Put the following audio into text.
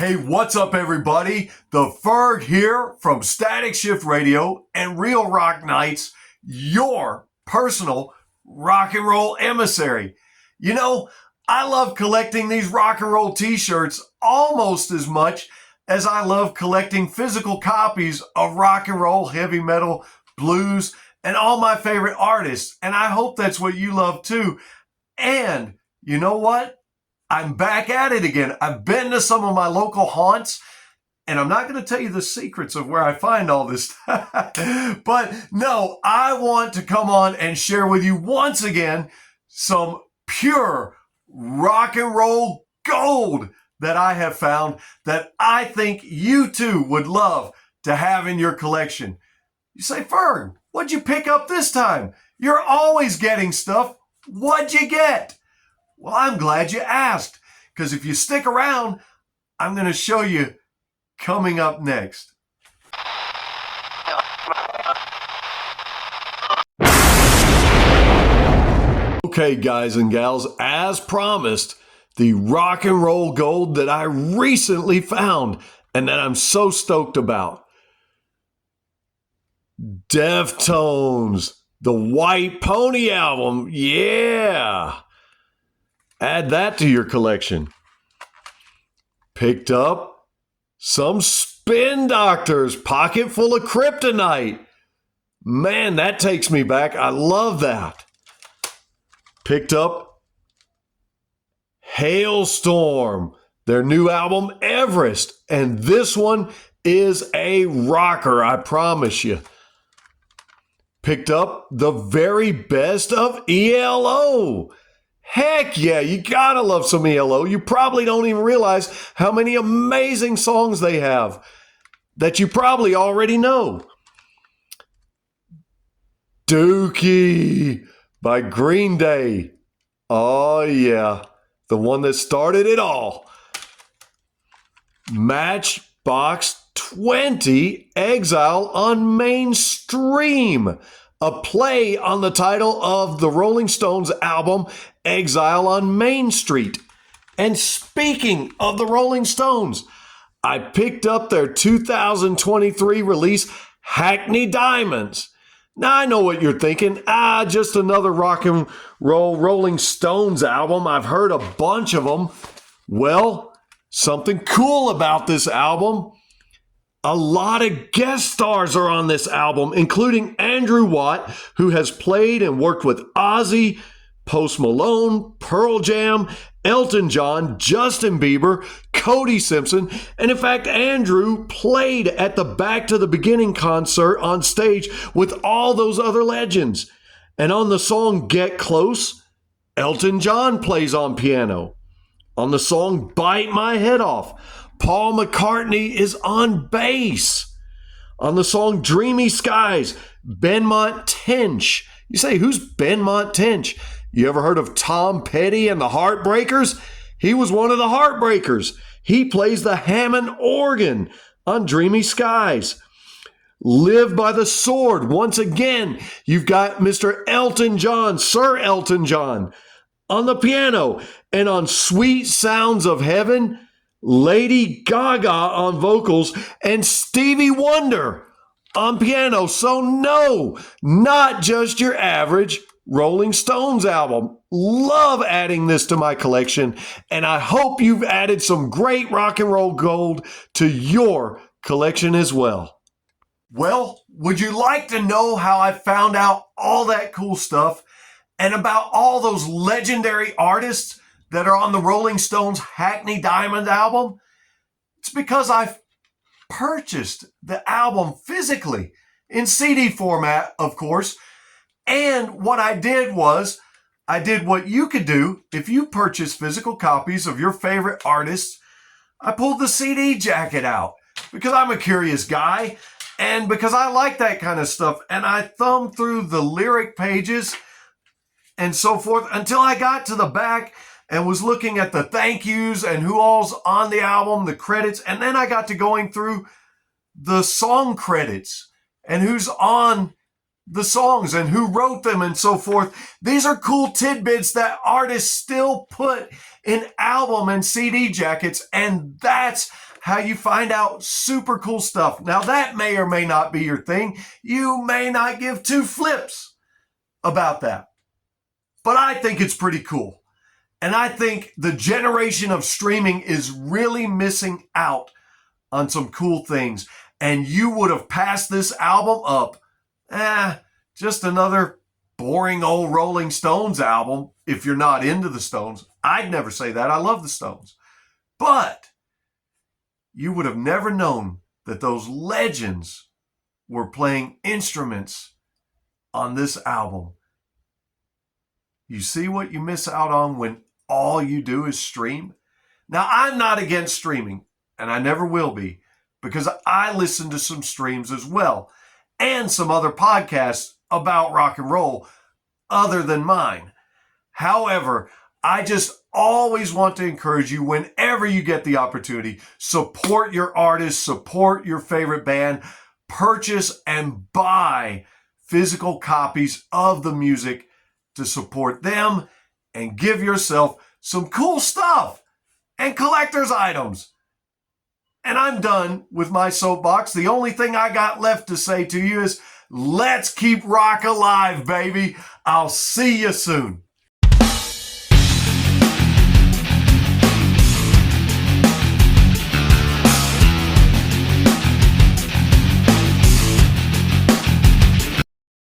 Hey, what's up, everybody? The Ferg here from Static Shift Radio and Real Rock Nights, your personal rock and roll emissary. You know, I love collecting these rock and roll t-shirts almost as much as I love collecting physical copies of rock and roll, heavy metal, blues, and all my favorite artists. And I hope that's what you love too. And you know what? I'm back at it again. I've been to some of my local haunts, and I'm not going to tell you the secrets of where I find all this stuff. But no, I want to come on and share with you once again some pure rock and roll gold that I have found that I think you too would love to have in your collection. You say, Fern, what'd you pick up this time? You're always getting stuff. What'd you get? Well, I'm glad you asked, because if you stick around, I'm going to show you coming up next. Okay, guys and gals, as promised, the rock and roll gold that I recently found and that I'm so stoked about. Deftones, the White Pony album, yeah! Add that to your collection. Picked up some Spin Doctors, Pocket Full of Kryptonite. Man, that takes me back. I love that. Picked up Halestorm, their new album, Everest. And this one is a rocker, I promise you. Picked up the very best of ELO. Heck yeah, you gotta love some ELO. You probably don't even realize how many amazing songs they have that you probably already know. Dookie by Green Day. Oh yeah, the one that started it all. Matchbox 20, Exile on Mainstream. A play on the title of the Rolling Stones album, Exile on Main Street. And speaking of the Rolling Stones, I picked up their 2023 release, Hackney Diamonds. Now I know what you're thinking. Just another rock and roll Rolling Stones album. I've heard a bunch of them. Well, something cool about this album. A lot of guest stars are on this album, including Andrew Watt, who has played and worked with Ozzy, Post Malone, Pearl Jam, Elton John, Justin Bieber, Cody Simpson, and in fact, Andrew played at the Back to the Beginning concert on stage with all those other legends. And on the song Get Close, Elton John plays on piano. On the song Bite My Head Off, Paul McCartney is on bass. On the song Dreamy Skies, Benmont Tench. You say, who's Benmont Tench? You ever heard of Tom Petty and the Heartbreakers? He was one of the Heartbreakers. He plays the Hammond organ on Dreamy Skies. Live by the Sword. Once again, you've got Mr. Elton John, Sir Elton John, on the piano. And on Sweet Sounds of Heaven, Lady Gaga on vocals, and Stevie Wonder on piano. So no, not just your average Rolling Stones album. Love adding this to my collection, and I hope you've added some great rock and roll gold to your collection as well. Well, would you like to know how I found out all that cool stuff and about all those legendary artists that are on the Rolling Stones Hackney Diamond album? It's because I've purchased the album physically in CD format, of course. And what I did was, I did what you could do if you purchase physical copies of your favorite artists. I pulled the CD jacket out because I'm a curious guy and because I like that kind of stuff. And I thumbed through the lyric pages and so forth until I got to the back and was looking at the thank yous and who all's on the album, the credits. And then I got to going through the song credits and who's on the songs and who wrote them and so forth. These are cool tidbits that artists still put in album and CD jackets. And that's how you find out super cool stuff. Now, that may or may not be your thing. You may not give two flips about that. But I think it's pretty cool. And I think the generation of streaming is really missing out on some cool things. And you would have passed this album up. Just another boring old Rolling Stones album if you're not into the Stones. I'd never say that. I love the Stones. But you would have never known that those legends were playing instruments on this album. You see what you miss out on when all you do is stream? Now, I'm not against streaming, and I never will be, because I listen to some streams as well, and some other podcasts about rock and roll other than mine. However, I just always want to encourage you, whenever you get the opportunity, support your artist, support your favorite band, purchase and buy physical copies of the music to support them and give yourself some cool stuff and collector's items. And I'm done with my soapbox. The only thing I got left to say to you is, let's keep rock alive, baby. I'll see you soon.